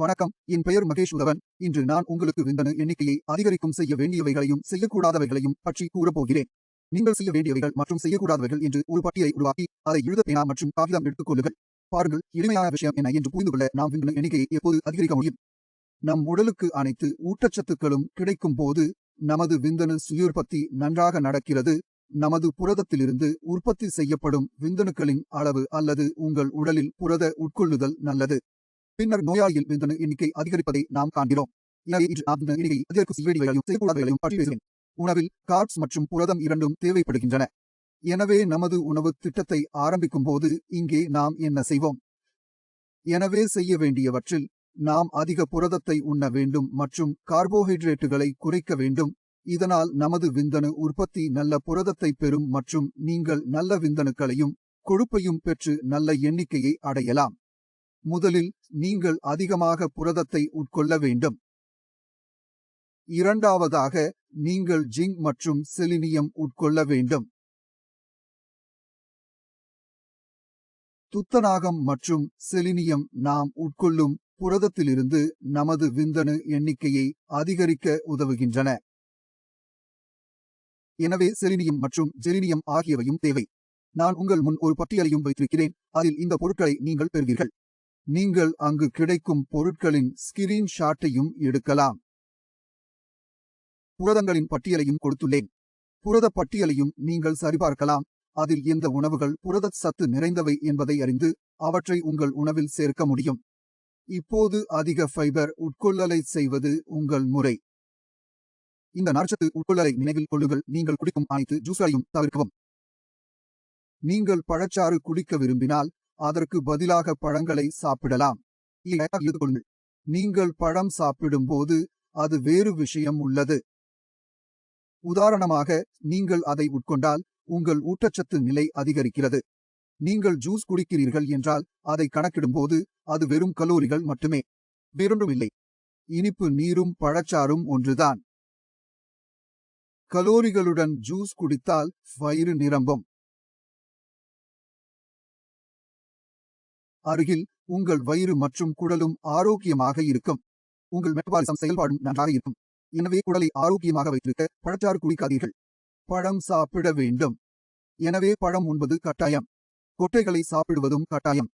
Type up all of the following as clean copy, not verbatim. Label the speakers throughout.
Speaker 1: வணக்கம், என் பெயர் மகேஷ் உதவன். இன்று நான் உங்களுக்கு விந்தணு எண்ணிக்கையை அதிகரிக்கும் செய்ய வேண்டியவைகளையும் செய்யக்கூடாதவைகளையும் பற்றி கூறப்போகிறேன். நீங்கள் செய்ய வேண்டியவைகள் மற்றும் செய்யக்கூடாதவைகள் என்று ஒரு பட்டியலை உருவாக்கி அதை எழுத பேனா மற்றும் காகிதம் எடுத்துக் கொள்ளுங்கள். பாருங்கள், எளிமையான விஷயம் என்ன என்று புரிந்து கொள்ள நாம் விந்தணு எண்ணிக்கையை எப்போது அதிகரிக்க முடியும். நம் உடலுக்கு அனைத்து ஊட்டச்சத்துக்களும் கிடைக்கும் போது நமது விந்தணு சுயோற்பத்தி நன்றாக நடக்கிறது. நமது புரதத்திலிருந்து உற்பத்தி செய்யப்படும் விந்தணுக்களின் அளவு அல்லது உங்கள் உடலில் புரத உட்கொள்ளுதல் நல்லது. பின்னர் நோயாளியில் விந்தணு எண்ணிக்கை அதிகரிப்பதை நாம் காண்கிறோம். எனவே இன்று நாம் விந்தணு எண்ணிக்கையை அதிகரிக்கும் செய்ய வேண்டியவைகளையும் செய்யக்கூடாதவைகளையும் பற்றி பேசுகிறேன். உணவில் கார்ப்ஸ் மற்றும் புரதம் இரண்டும் தேவைப்படுகின்றன. எனவே நமது உணவு திட்டத்தை ஆரம்பிக்கும் போது இங்கே நாம் என்ன செய்வோம்? எனவே செய்ய வேண்டியவற்றில் நாம் அதிக புரதத்தை உண்ண வேண்டும் மற்றும் கார்போஹைட்ரேட்டுகளை குறைக்க வேண்டும். இதனால் நமது விந்தணு உற்பத்தி நல்ல புரதத்தை பெறும் மற்றும் நீங்கள் நல்ல விந்தணுக்களையும் கொழுப்பையும் பெற்று நல்ல எண்ணிக்கையை அடையலாம். முதலில் நீங்கள் அதிகமாக புரதத்தை உட்கொள்ள வேண்டும். இரண்டாவதாக நீங்கள் ஜிங்க் மற்றும் செலினியம் உட்கொள்ள வேண்டும். துத்தநாகம் மற்றும் செலினியம் நாம் உட்கொள்ளும் புரதத்திலிருந்து நமது விந்தணு எண்ணிக்கையை அதிகரிக்க உதவுகின்றன. எனவே செலினியம் மற்றும் ஜெலினியம் ஆகியவையும் தேவை. நான் உங்கள் முன் ஒரு பட்டியலையும் வைத்திருக்கிறேன். அதில் இந்த பொருட்களை நீங்கள் பெறுவீர்கள். நீங்கள் அங்கு கிடைக்கும் பொருட்களின் ஸ்கிரீன் ஷாட்டையும் எடுக்கலாம். புரதங்களின் பட்டியலையும் கொடுத்துள்ளேன். புரத பட்டியலையும் நீங்கள் சரிபார்க்கலாம். அதில் எந்த உணவுகள் புரதச் சத்து நிறைந்தவை என்பதை அறிந்து அவற்றை உங்கள் உணவில் சேர்க்க முடியும். இப்போது அதிக ஃபைபர் உட்கொள்ளலை செய்வது உங்கள் முறை. இந்த நார்ச்சத்து உட்கொள்ளலை நினைவில் கொள்ளுங்கள். நீங்கள் குடிக்கும் அனைத்து ஜூஸ்களையும் தவிர்க்கவும். நீங்கள் பழச்சாறு குடிக்க விரும்பினால் அதற்கு பதிலாக பழங்களை சாப்பிடலாம். நீங்கள் பழம் சாப்பிடும்போது அது வேறு விஷயம் உள்ளது. உதாரணமாக, நீங்கள் அதை உட்கொண்டால் உங்கள் ஊட்டச்சத்து நிலை அதிகரிக்கிறது. நீங்கள் ஜூஸ் குடிக்கிறீர்கள் என்றால் அதை கணக்கிடும்போது அது வெறும் கலோரிகள் மட்டுமே, வேறொன்றும் இல்லை. இனிப்பு நீரும் பழச்சாறும் ஒன்றுதான். கலோரிகளுடன் ஜூஸ் குடித்தால் வயிறு நிரம்பும். அருகில் உங்கள் வயிறு மற்றும் குடலும் ஆரோக்கியமாக இருக்கும். உங்கள் மெட்டபாலிசம் செயல்பாடும் நன்றாக இருக்கும். எனவே குடலை ஆரோக்கியமாக வைத்திருக்க பழச்சாறு குடிக்காதீர்கள். பழம் சாப்பிட வேண்டும். எனவே பழம் உண்பது கட்டாயம். கொட்டைகளை சாப்பிடுவதும் கட்டாயம்.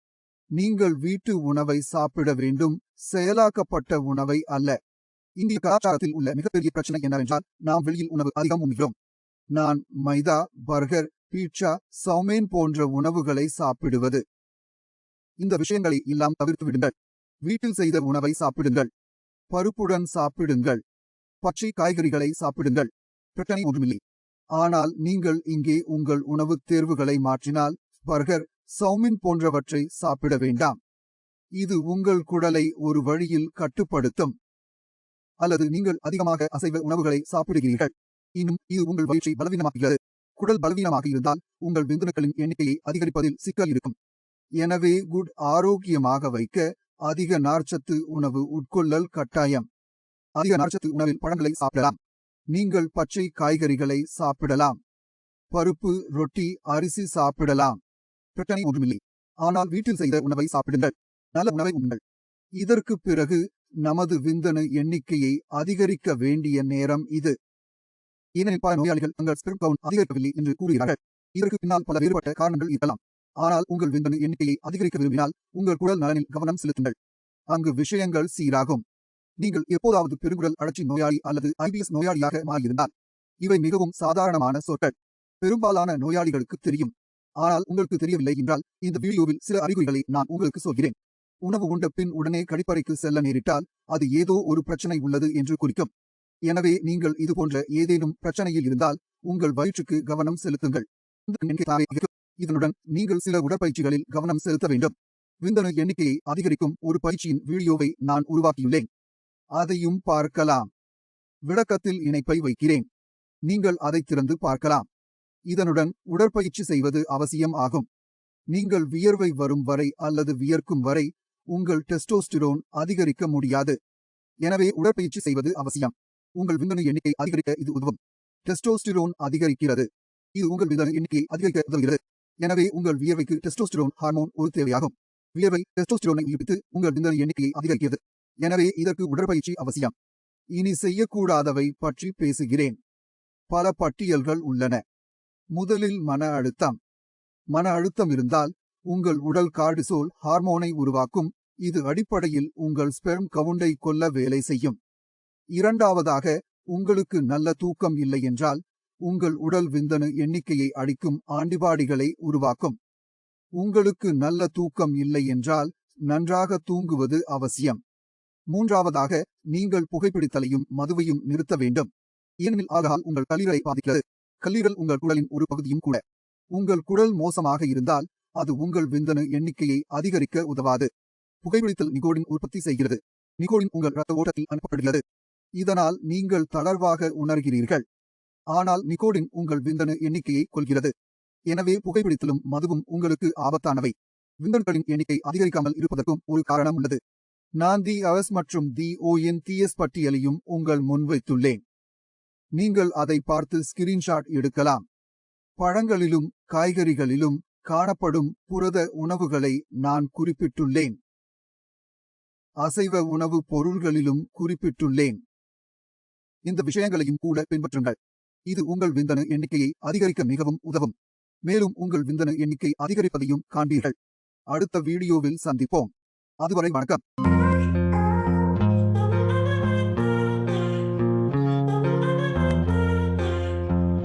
Speaker 1: நீங்கள் வீட்டு உணவை சாப்பிட வேண்டும், செயலாக்கப்பட்ட உணவை அல்ல. இந்திய கலாச்சாரத்தில் உள்ள மிகப்பெரிய பிரச்சனை என்னவென்றால் நாம் வெளியில் உணவு அதிகம் உண்கிறோம். நான் மைதா, பர்கர், பீட்சா, சௌமேன் போன்ற உணவுகளை சாப்பிடுவது. இந்த விஷயங்களை எல்லாம் தவிர்த்து விடுங்கள். வீட்டில் செய்த உணவை சாப்பிடுங்கள். பருப்புடன் சாப்பிடுங்கள். பச்சை காய்கறிகளை சாப்பிடுங்கள். பிரச்சனை ஒன்றுமில்லை. ஆனால் நீங்கள் இங்கே உங்கள் உணவு தேர்வுகளை மாற்றினால் பர்கர், சௌமின் போன்றவற்றை சாப்பிட வேண்டாம். இது உங்கள் குடலை ஒரு வழியில் கட்டுப்படுத்தும். அல்லது நீங்கள் அதிகமாக அசைவ உணவுகளை சாப்பிடுகிறீர்கள். இன்னும் இது உங்கள் வயிற்றை பலவீனமாக்குகிறது. குடல் பலவீனமாக இருந்தால் உங்கள் விந்தணுக்களின் எண்ணிக்கையை அதிகரிப்பதில் சிக்கல் இருக்கும். எனவே ஆரோக்கியமாக வைக்க அதிக நார்ச்சத்து உணவு உட்கொள்ளல் கட்டாயம். அதிக நார்ச்சத்து உணவில் பழங்களை சாப்பிடலாம். நீங்கள் பச்சை காய்கறிகளை சாப்பிடலாம். பருப்பு, ரொட்டி, அரிசி சாப்பிடலாம். பிரச்சனை ஒன்றுமில்லை. ஆனால் வீட்டில் செய்த உணவை சாப்பிடுங்கள். நல்ல உணவை உண்ணுங்கள். இதற்கு பிறகு நமது விந்தணு எண்ணிக்கையை அதிகரிக்க வேண்டிய நேரம் இது. ஏனெனில் பல நோயாளிகள் தங்கள் ஸ்பெர்ம் கவுண்ட் அதிகரிக்கவில்லை என்று கூறுகிறார்கள். இதற்கு பின்னால் பல வேறுபட்ட காரணங்கள் இருக்கலாம். ஆனால் உங்கள் விந்தணு எண்ணிக்கையை அதிகரிக்க விரும்பினால் உங்கள் குடல் நலனில் கவனம் செலுத்துங்கள். அங்கு விஷயங்கள் சீராகும். நீங்கள் எப்போதாவது பெருங்குடல் அழற்சி நோயாளி அல்லது IBS நோயாளியாக மாறியிருந்தால் இவை மிகவும் சாதாரணமான சொற்கள். பெரும்பாலான நோயாளிகளுக்கு தெரியும். ஆனால் உங்களுக்கு தெரியவில்லை என்றால் இந்த வீடியோவில் சில அறிகுறிகளை நான் உங்களுக்கு சொல்கிறேன். உணவு உண்ட பின் உடனே கழிப்பறைக்கு செல்ல நேரிட்டால் அது ஏதோ ஒரு பிரச்சனை உள்ளது என்று குறிக்கும். எனவே நீங்கள் இது போன்ற ஏதேனும் பிரச்சனையில் இருந்தால் உங்கள் வயிற்றுக்கு கவனம் செலுத்துங்கள். இதனுடன் நீங்கள் சில உடற்பயிற்சிகளில் கவனம் செலுத்த வேண்டும். விந்தணு எண்ணிக்கையை அதிகரிக்கும் ஒரு பயிற்சியின் வீடியோவை நான் உருவாக்கியுள்ளேன். அதையும் பார்க்கலாம். விளக்கத்தில் இணைப்பை வைக்கிறேன். நீங்கள் அதை திறந்து பார்க்கலாம். இதனுடன் உடற்பயிற்சி செய்வது அவசியம் ஆகும். நீங்கள் வியர்வை வரும் வரை அல்லது வியர்க்கும் வரை உங்கள் டெஸ்டோஸ்டிரோன் அதிகரிக்க முடியாது. எனவே உடற்பயிற்சி செய்வது அவசியம். உங்கள் விந்தணு எண்ணிக்கை அதிகரிக்க இது உதவும். டெஸ்டோஸ்டிரோன் அதிகரிக்கிறது. இது உங்கள் விந்தணு எண்ணிக்கையை அதிகரிக்க உதவுகிறது. எனவே உங்கள் வியர்வைக்கு டெஸ்டோஸ்டிரோன் ஹார்மோன் ஒரு தேவையாகும். வியர்வை டெஸ்டோஸ்டிரோனை ஈர்ப்பித்து உங்கள் விந்தணு எண்ணிக்கையை அதிகரிக்கிறது. எனவே இதற்கு உடற்பயிற்சி அவசியம். இனி செய்யக்கூடாதவை பற்றி பேசுகிறேன். பல பட்டியல்கள் உள்ளன. முதலில் மன அழுத்தம். மன அழுத்தம் இருந்தால் உங்கள் உடல் கார்டிசோல் ஹார்மோனை உருவாக்கும். இது அடிப்படையில் உங்கள் ஸ்பெர்ம் கவுண்டை கொல்ல வேலை செய்யும். இரண்டாவதாக, உங்களுக்கு நல்ல தூக்கம் இல்லை என்றால் உங்கள் உடல் விந்தணு எண்ணிக்கையை அழிக்கும் ஆன்டிபாடிகளை உருவாக்கும். உங்களுக்கு நல்ல தூக்கம் இல்லை என்றால் நன்றாக தூங்குவது அவசியம். மூன்றாவதாக, நீங்கள் புகைப்பிடித்தலையும் மதுவையும் நிறுத்த வேண்டும். ஏனெனில் ஆல்கஹால் உங்கள் கல்லீரலை பாதிக்கிறது. கல்லீரல் உங்கள் குடலின் ஒரு பகுதியும் கூட. உங்கள் குடல் மோசமாக இருந்தால் அது உங்கள் விந்தணு எண்ணிக்கையை அதிகரிக்க உதவாது. புகைப்பிடித்தல் நிகோடின் உற்பத்தி செய்கிறது. நிகோடின் உங்கள் இரத்த ஓட்டத்தில் அனுப்பப்படுகிறது. இதனால் நீங்கள் தளர்வாக உணர்கிறீர்கள். ஆனால் நிகோடின் உங்கள் விந்தணு எண்ணிக்கையை கொல்கிறது. எனவே புகைப்பிடித்தலும் மதுவும் உங்களுக்கு ஆபத்தானவை. விந்தணுக்களின் எண்ணிக்கை அதிகரிக்காமல் இருப்பதற்கும் ஒரு காரணம் உள்ளது. நான் தி அவஸ் மற்றும் தி ONTS பட்டியலையும் உங்கள் முன் வைத்துள்ளேன். நீங்கள் அதை பார்த்து ஸ்கிரீன்ஷாட் எடுக்கலாம். பழங்களிலும் காய்கறிகளிலும் காணப்படும் புரத உணவுகளை நான் குறிப்பிட்டுள்ளேன். அசைவ உணவுப் பொருள்களிலும் குறிப்பிட்டுள்ளேன். இந்த விஷயங்களையும் கூட பின்பற்றுங்கள். இது உங்கள் விந்தணு எண்ணிக்கையை அதிகரிக்க மிகவும் உதவும். மேலும் உங்கள் விந்தணு எண்ணிக்கை அதிகரிப்பதையும் காண்பீர்கள். அடுத்த வீடியோவில் சந்திப்போம். அதுவரை வணக்கம்.